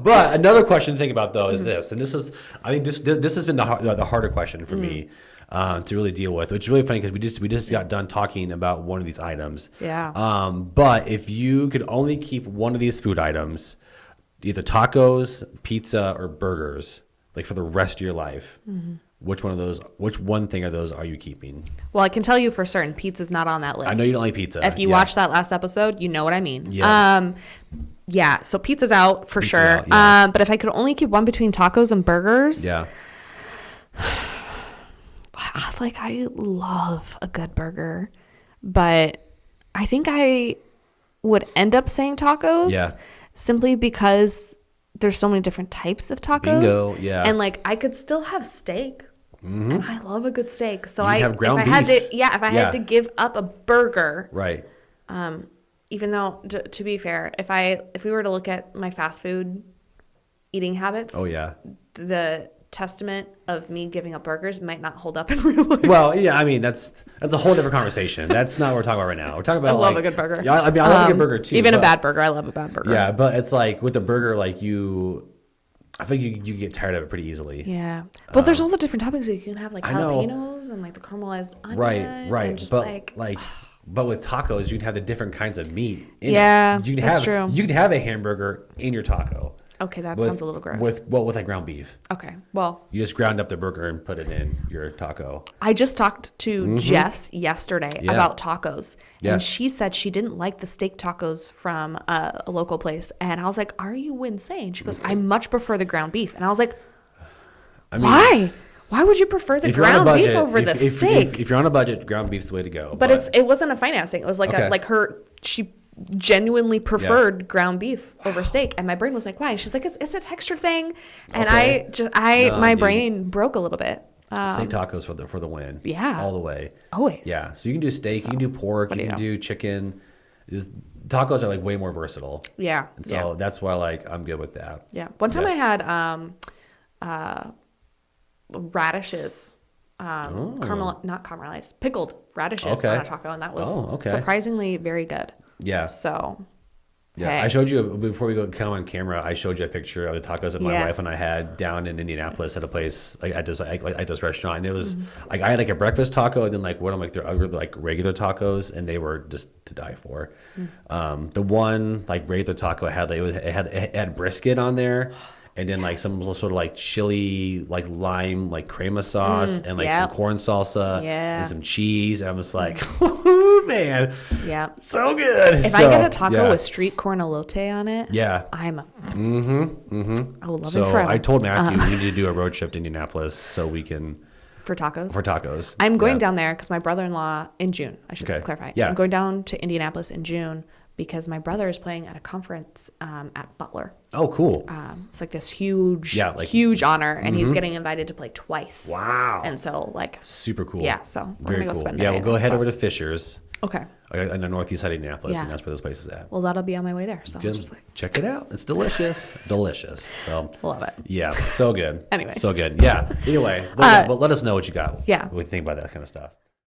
But another question to think about though is this, and I think this has been the harder question for me to really deal with, which is really funny because we just got done talking about one of these items. Yeah. But if you could only keep one of these food items, either tacos, pizza, or burgers, like for the rest of your life, which one thing of those are you keeping? Well, I can tell you for certain, pizza's not on that list. I know you don't like pizza. If you watched that last episode, you know what I mean. Yeah. Yeah, so pizza's out for sure. Out, yeah. But if I could only keep one between tacos and burgers, Yeah. like I love a good burger, but I think I would end up saying tacos. Yeah. Simply because there's so many different types of tacos. Bingo, yeah. And like I could still have steak. And I love a good steak. So You can have ground beef. If I had to give up a burger, Right. even though to be fair, if we were to look at my fast food eating habits, Oh yeah. the testament of me giving up burgers might not hold up in real life. Well, yeah, I mean that's a whole different conversation. That's not what we're talking about right now. We're talking about I love a good burger. Yeah, I mean I love a good burger too. Even a but- bad burger, I love a bad burger. Yeah, but it's like with the burger, like I think you get tired of it pretty easily. Yeah, but there's all the different toppings. You can have like I know. jalapenos and like the caramelized onion. Right. And just But with tacos, you can have the different kinds of meat in Yeah, it. You can that's have true. You can have a hamburger in your taco. Okay, that sounds a little gross. With like ground beef. Okay, well, You just ground up the burger and put it in your taco. I just talked to Jess yesterday Yeah. about tacos, Yeah. and she said she didn't like the steak tacos from a local place. And I was like, "Are you insane?" She goes, "I much prefer the ground beef." And I was like, I mean, "Why? Why would you prefer the if you're on a ground beef budget, over the steak?" if you're on a budget, ground beef's the way to go. But it wasn't a finance thing. It was like Okay. she genuinely preferred ground beef over steak, and my brain was like, "Why?" She's like, "It's a texture thing," and Okay. my dude. brain broke a little bit. steak tacos for the win. Yeah. all the way. Always. Yeah, so you can do steak, you can do pork, what you do can you know? do chicken. Tacos are like way more versatile. Yeah. And so that's why like I'm good with that. Yeah. One time Yeah. I had radishes, not caramelized, pickled radishes Okay. on a taco, and that was okay. surprisingly very good. Yeah. So, Yeah, hey. I showed you before we come on camera. I showed you a picture of the tacos that my Yeah. wife and I had down in Indianapolis at a place at this restaurant. And it was like I had like a breakfast taco, and then like one of their other like regular tacos, and they were just to die for. The one like regular taco it had brisket on there, and then like some sort of like chili like lime like crema sauce and like some yep. corn salsa Yeah. and some cheese. And I was like, oh man, yeah. so good. If I get a taco with street corn elote on it, yeah. I will love it So forever. I told Matthew we need to do a road trip to Indianapolis so we can for tacos. for tacos. I'm going Yeah. down there because my brother-in-law in June. I should Okay. clarify. Yeah. I'm going down to Indianapolis in June because my brother is playing at a conference at Butler. Oh, cool. It's like this huge, Yeah, huge honor, and he's getting invited to play twice. Wow. And so, like, Super cool. yeah, so we're Very gonna go cool. spend the Yeah, day we'll go there. head over to Fisher's Okay. on the northeast side of Indianapolis, Yeah. and that's where this place is at. Well, that'll be on my way there. So I was Good. just like, Check it out. It's delicious. Delicious. So love it. yeah, so good. Anyway. So good. Yeah. Anyway, let us know what you got. Yeah. What you think about that kind of stuff.